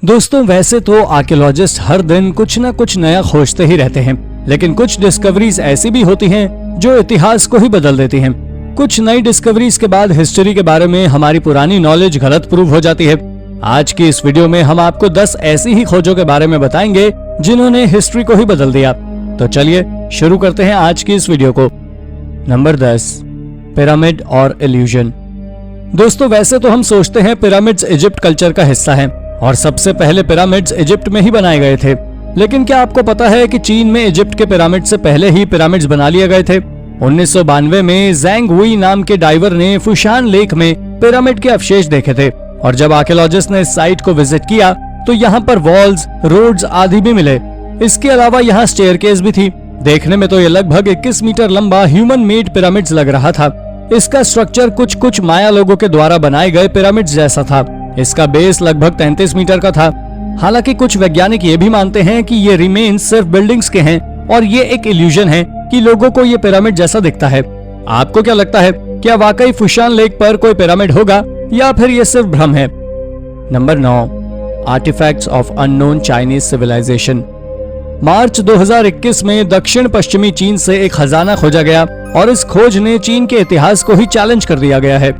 दोस्तों, वैसे तो आर्कियोलॉजिस्ट हर दिन कुछ न कुछ नया खोजते ही रहते हैं, लेकिन कुछ डिस्कवरीज ऐसी भी होती हैं जो इतिहास को ही बदल देती हैं। कुछ नई डिस्कवरीज के बाद हिस्ट्री के बारे में हमारी पुरानी नॉलेज गलत प्रूव हो जाती है। आज की इस वीडियो में हम आपको 10 ऐसी ही खोजों के बारे में बताएंगे जिन्होंने हिस्ट्री को ही बदल दिया। तो चलिए शुरू करते हैं आज की इस वीडियो को। नंबर 10, पिरामिड और इल्यूजन। दोस्तों, वैसे तो हम सोचते हैं पिरामिड्स इजिप्ट कल्चर का हिस्सा हैं और सबसे पहले पिरामिड्स इजिप्ट में ही बनाए गए थे। लेकिन क्या आपको पता है कि चीन में इजिप्ट के पिरामिड से पहले ही पिरामिड्स बना लिए गए थे। 1992 में ज़ैंग हुई नाम के डाइवर ने फुशान लेक में पिरामिड के अवशेष देखे थे और जब आर्कियोलॉजिस्ट ने इस साइट को विजिट किया तो यहाँ पर वॉल्स, रोड्स आदि भी मिले। इसके अलावा यहाँ स्टेयरकेस भी थी। देखने में तो ये लगभग 21 मीटर लंबा ह्यूमन मेड पिरामिड्स लग रहा था। इसका स्ट्रक्चर कुछ माया लोगों के द्वारा बनाए गए पिरामिड्स जैसा था। इसका बेस लगभग 33 मीटर का था। हालांकि कुछ वैज्ञानिक ये भी मानते हैं कि ये रिमेन्स सिर्फ बिल्डिंग्स के हैं और ये एक इल्यूजन है कि लोगों को ये पिरामिड जैसा दिखता है। आपको क्या लगता है, क्या वाकई फुशान लेक पर कोई पिरामिड होगा या फिर ये सिर्फ भ्रम है? Number 9, artifacts of unknown Chinese civilization. March 2021 में दक्षिण पश्चिमी चीन से एक खजाना खोजा गया और इस खोज ने चीन के इतिहास को ही चैलेंज कर दिया गया है।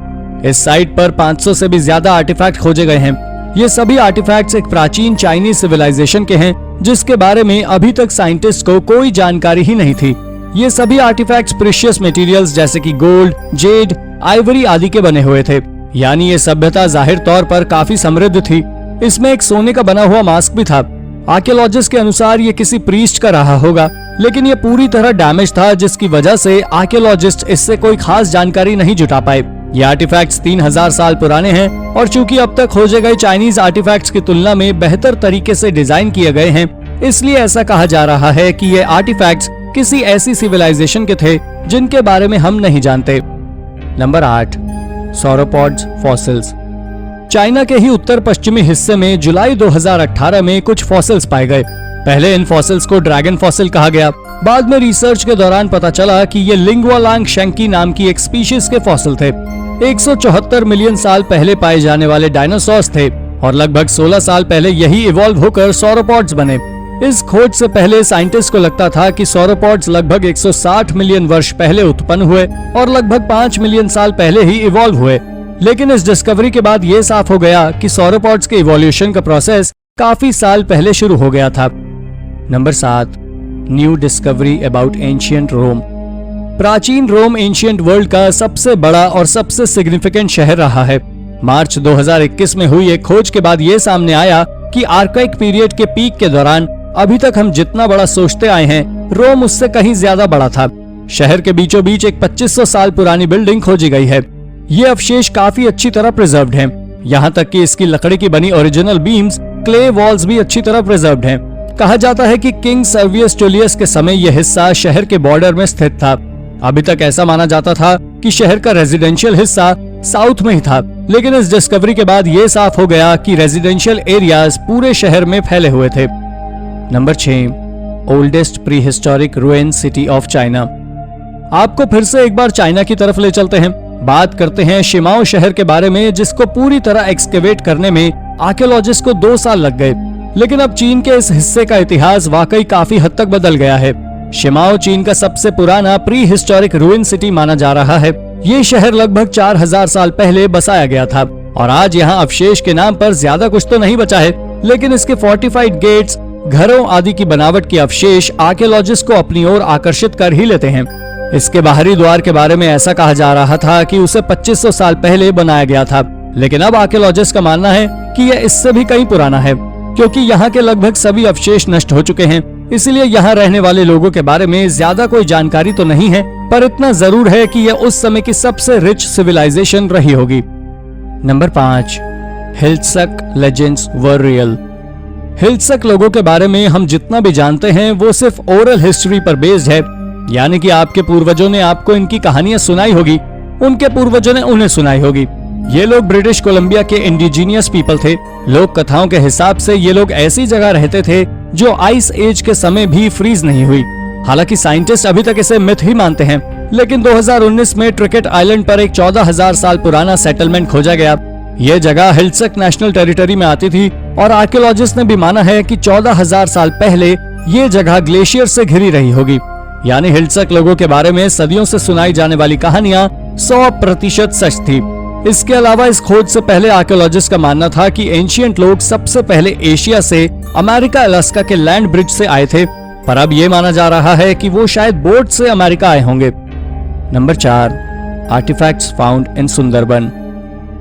इस साइट पर 500 से भी ज्यादा आर्टिफैक्ट खोजे गए हैं। ये सभी आर्टिफैक्ट्स एक प्राचीन चाइनीज सिविलाइजेशन के हैं जिसके बारे में अभी तक साइंटिस्ट को कोई जानकारी ही नहीं थी। ये सभी आर्टिफैक्ट्स प्रीशियस मटेरियल्स जैसे कि गोल्ड, जेड, आइवरी आदि के बने हुए थे। यानी ये सभ्यता जाहिर तौर पर काफी समृद्ध थी। इसमें एक सोने का बना हुआ मास्क भी था। आर्कियोलॉजिस्ट के अनुसार ये किसी प्रीस्ट का रहा होगा, लेकिन ये पूरी तरह डैमेज था जिसकी वजह से आर्कियोलॉजिस्ट इससे कोई खास जानकारी नहीं जुटा पाए। ये आर्टिफैक्ट्स 3000 साल पुराने हैं और चूंकि अब तक खोजे गए चाइनीज आर्टिफैक्ट्स की तुलना में बेहतर तरीके से डिजाइन किए गए हैं, इसलिए ऐसा कहा जा रहा है कि ये आर्टिफैक्ट्स किसी ऐसी सिविलाइजेशन के थे जिनके बारे में हम नहीं जानते। Number 8, सॉरोपॉड्स fossils. चाइना के ही उत्तर पश्चिमी हिस्से में जुलाई 2018 में कुछ फॉसिल्स पाए गए। पहले इन फॉसिल्स को ड्रैगन फॉसिल कहा गया। बाद में रिसर्च के दौरान पता चला कि ये लिंगुआलांग शेंकी नाम की एक स्पीशीज के फॉसिल थे। 174 मिलियन साल पहले पाए जाने वाले डायनासोर्स थे और लगभग 16 साल पहले यही इवॉल्व होकर सॉरोपॉड्स बने। इस खोज से पहले साइंटिस्ट को लगता था कि सॉरोपॉड्स लगभग 160 मिलियन वर्ष पहले उत्पन्न हुए और लगभग 5 मिलियन साल पहले ही इवॉल्व हुए। लेकिन इस डिस्कवरी के बाद ये साफ हो गया कि सॉरोपॉड्स के इवोल्यूशन का प्रोसेस काफी साल पहले शुरू हो गया था। Number 7, new discovery about ancient Rome. प्राचीन रोम एंशिएंट वर्ल्ड का सबसे बड़ा और सबसे सिग्निफिकेंट शहर रहा है। मार्च 2021 में हुई एक खोज के बाद ये सामने आया कि आर्काइक पीरियड के पीक के दौरान अभी तक हम जितना बड़ा सोचते आए हैं, रोम उससे कहीं ज्यादा बड़ा था। शहर के बीचों बीच एक 2500 साल पुरानी बिल्डिंग खोजी गई है। ये अवशेष काफी अच्छी तरह प्रिजर्व्ड हैं। यहाँ तक कि इसकी लकड़ी की बनी ओरिजिनल बीम्स, क्ले वॉल्स भी अच्छी तरह प्रिजर्व्ड हैं। कहा जाता है कि किंग सर्वियस जूलियस के समय यह हिस्सा शहर के बॉर्डर में स्थित था। अभी तक ऐसा माना जाता था कि शहर का रेजिडेंशियल हिस्सा साउथ में ही था, लेकिन इस डिस्कवरी के बाद ये साफ हो गया कि रेजिडेंशियल एरियाज पूरे शहर में फैले हुए थे। Number 6, oldest pre historic रूइन city of China. आपको फिर से एक बार चाइना की तरफ ले चलते हैं। बात करते हैं शिमाओ शहर के बारे में, जिसको पूरी तरह एक्सकेवेट करने में आर्कियोलॉजिस्ट को 2 साल लग गए। लेकिन अब चीन के इस हिस्से का इतिहास वाकई काफी हद तक बदल गया है। शिमाओ चीन का सबसे पुराना प्री हिस्टोरिक रूइन सिटी माना जा रहा है। ये शहर लगभग 4000 साल पहले बसाया गया था और आज यहाँ अवशेष के नाम पर ज्यादा कुछ तो नहीं बचा है, लेकिन इसके फोर्टिफाइड गेट्स, घरों आदि की बनावट के अवशेष आर्कियोलॉजिस्ट को अपनी ओर आकर्षित कर ही लेते हैं। इसके बाहरी द्वार के बारे में ऐसा कहा जा रहा था कि उसे 2500 साल पहले बनाया गया था, लेकिन अब आर्कियोलॉजिस्ट का मानना है कि यह इससे भी कहीं पुराना है, क्योंकि यहाँ के लगभग सभी अवशेष नष्ट हो चुके हैं। इसलिए यहाँ रहने वाले लोगों के बारे में ज्यादा कोई जानकारी तो नहीं है, पर इतना जरूर है कि यह उस समय की सबसे रिच सिविलाइजेशन रही होगी। नंबर 5, हिल्सक लेजेंड्स वर रियल। हिल्सक लोगों के बारे में हम जितना भी जानते हैं वो सिर्फ ओरल हिस्ट्री पर बेस्ड है, यानी कि आपके पूर्वजों ने आपको इनकी कहानियां सुनाई होगी, उनके पूर्वजों ने उन्हें सुनाई होगी। ये लोग ब्रिटिश कोलंबिया के इंडिजीनियस पीपल थे। लोक कथाओं के हिसाब से ये लोग ऐसी जगह रहते थे जो आइस एज के समय भी फ्रीज नहीं हुई। हालांकि साइंटिस्ट अभी तक इसे मिथ ही मानते हैं, लेकिन 2019 में ट्रिकेट आइलैंड पर एक 14000 साल पुराना सेटलमेंट खोजा गया। ये जगह हिल्सक नेशनल टेरिटरी में आती थी और आर्कियोलॉजिस्ट ने भी माना है कि 14,000 साल पहले ये जगह ग्लेशियर से घिरी रही होगी। यानी हिल्सक लोगों के बारे में सदियों से सुनाई जाने वाली कहानियां 100% सच थी। इसके अलावा इस खोज से पहले आर्कियोलॉजिस्ट का मानना था कि एंशिएंट लोग सबसे पहले एशिया से अमेरिका अलास्का के लैंड ब्रिज से आए थे, पर अब ये माना जा रहा है कि वो शायद बोट से अमेरिका आए होंगे। Number 4, artefacts found in Sundarban.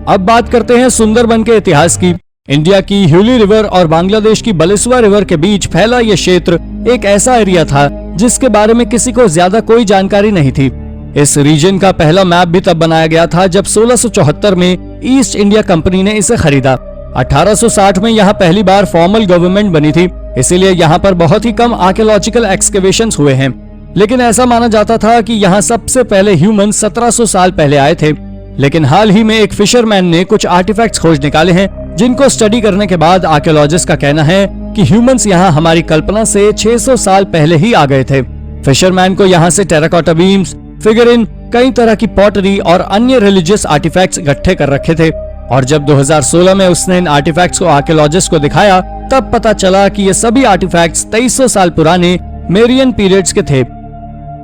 अब बात करते हैं सुंदरबन के इतिहास की। इंडिया की ह्यूली रिवर और बांग्लादेश की बलेसुआ रिवर के बीच फैला यह क्षेत्र एक ऐसा एरिया था जिसके बारे में किसी को ज्यादा कोई जानकारी नहीं थी। इस रीजन का पहला मैप भी तब बनाया गया था जब 1674 में ईस्ट इंडिया कंपनी ने इसे खरीदा। 1860 में यहाँ पहली बार फॉर्मल गवर्नमेंट बनी थी, इसीलिए यहाँ पर बहुत ही कम आर्कियोलॉजिकल एक्सकेवेशंस हुए हैं। लेकिन ऐसा माना जाता था कि यहाँ सबसे पहले ह्यूमन 1700 साल पहले आए थे। लेकिन हाल ही में एक फिशरमैन ने कुछ आर्टिफैक्ट्स खोज निकाले हैं जिनको स्टडी करने के बाद आर्कियोलॉजिस्ट का कहना है कि ह्यूमंस यहाँ हमारी कल्पना से 600 साल पहले ही आ गए थे। फिशरमैन को यहाँ से टेराकोटा बीम्स, फिगरिन, कई तरह की पॉटरी और अन्य रिलीजियस आर्टिफैक्ट्स इकट्ठे कर रखे थे और जब 2016 में उसने इन आर्टिफैक्ट्स को आर्कियोलॉजिस्ट को दिखाया तब पता चला कि ये सभी आर्टिफैक्ट्स 2300 साल पुराने मेरियन पीरियड्स के थे।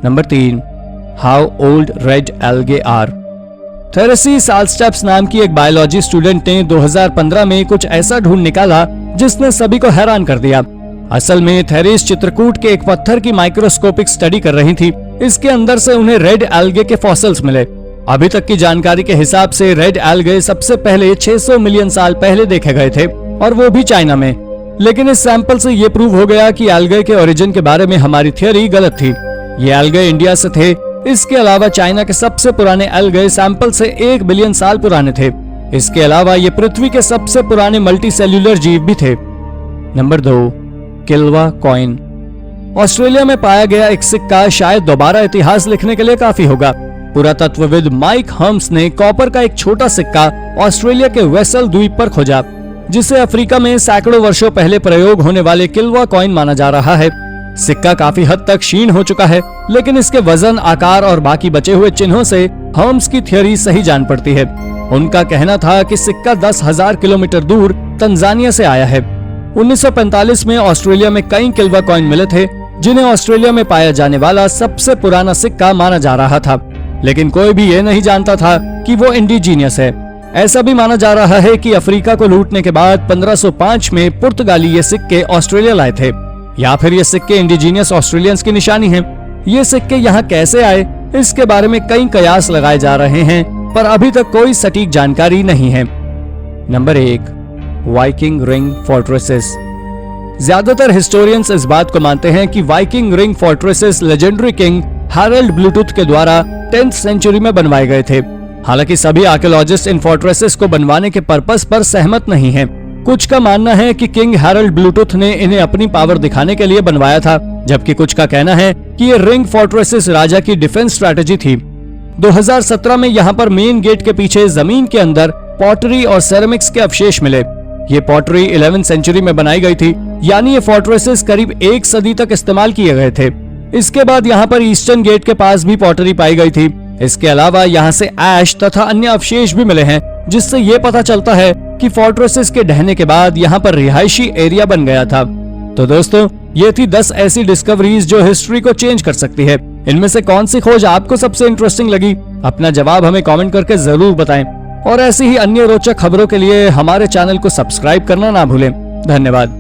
Number 3, how old red algae are. थेरेसी साल्स्टेप्स नाम की एक बायोलॉजी स्टूडेंट ने 2015 में कुछ ऐसा ढूंढ निकाला जिसने सभी को हैरान कर दिया। असल में थेरेस चित्रकूट के एक पत्थर की माइक्रोस्कोपिक स्टडी कर रही थी। इसके अंदर से उन्हें रेड एल्गे के फॉसिल्स मिले। अभी तक की जानकारी के हिसाब से रेड एल्गे सबसे पहले 600 मिलियन साल पहले देखे गए थे और वो भी चाइना में। लेकिन इस सैंपल से ये प्रूव हो गया कि एल्गे के ओरिजिन के बारे में हमारी थियोरी गलत थी। ये एल्गे इंडिया से थे। इसके अलावा चाइना के सबसे पुराने एल्गे सैंपल से 1 बिलियन साल पुराने थे। इसके अलावा ये पृथ्वी के सबसे पुराने मल्टीसेल्युलर जीव भी थे। Number 2, किल्वा coin. ऑस्ट्रेलिया में पाया गया एक सिक्का शायद दोबारा इतिहास लिखने के लिए काफी होगा। पुरातत्वविद माइक हम्स ने कॉपर का एक छोटा सिक्का ऑस्ट्रेलिया के वेसल द्वीप पर खोजा, जिसे अफ्रीका में सैकड़ों वर्षों पहले प्रयोग होने वाले किल्वा कॉइन माना जा रहा है। सिक्का काफी हद तक क्षीण हो चुका है, लेकिन इसके वजन, आकार और बाकी बचे हुए चिन्हों से हम्स की थ्योरी सही जान पड़ती है। उनका कहना था कि सिक्का 10,000 किलोमीटर दूर तंजानिया से आया है। 1945 में ऑस्ट्रेलिया में कई किल्वा कॉइन मिले थे, जिन्हें ऑस्ट्रेलिया में पाया जाने वाला सबसे पुराना सिक्का माना जा रहा था। लेकिन कोई भी ये नहीं जानता था कि वो इंडिजीनियस है। ऐसा भी माना जा रहा है कि अफ्रीका को लूटने के बाद 1505 में पुर्तगाली ये सिक्के ऑस्ट्रेलिया लाए थे, या फिर ये सिक्के इंडिजीनियस ऑस्ट्रेलियंस की निशानी है। ये सिक्के यहाँ कैसे आए, इसके बारे में कई कयास लगाए जा रहे हैं, पर अभी तक कोई सटीक जानकारी नहीं है। Number 1, Viking ring fortresses. ज्यादातर हिस्टोरियंस इस बात को मानते हैं कि Viking ring fortresses legendary king Harald Bluetooth के द्वारा 10th सेंचुरी में बनवाए गए थे। हालांकि सभी आर्कियोलॉजिस्ट इन फोर्ट्रेसेस को बनवाने के पर्पस पर सहमत नहीं हैं। कुछ का मानना है कि किंग हैरल्ड ब्लूटूथ ने इन्हें अपनी पावर दिखाने के लिए बनवाया था, जबकि कुछ का कहना है कि ये रिंग फोर्ट्रेसेस राजा की डिफेंस स्ट्रैटेजी थी। 2017 में यहाँ पर मेन गेट के पीछे जमीन के अंदर पॉटरी और सेरेमिक्स के अवशेष मिले। ये पॉटरी 11th सेंचुरी में बनाई गई थी, यानी ये फोर्ट्रेसेस करीब 1 सदी तक इस्तेमाल किए गए थे। इसके बाद यहाँ पर ईस्टर्न गेट के पास भी पॉटरी पाई गई थी। इसके अलावा यहाँ से ऐश तथा अन्य अवशेष भी मिले हैं, जिससे ये पता चलता है कि फोर्ट्रेसेस के ढहने के बाद यहाँ पर रिहायशी एरिया बन गया था। तो दोस्तों, ये थी 10 ऐसी डिस्कवरीज जो हिस्ट्री को चेंज कर सकती है। इनमें से कौन सी खोज आपको सबसे इंटरेस्टिंग लगी? अपना जवाब हमें कमेंट करके जरूर बताएं और ऐसी ही अन्य रोचक खबरों के लिए हमारे चैनल को सब्सक्राइब करना ना भूलें। धन्यवाद।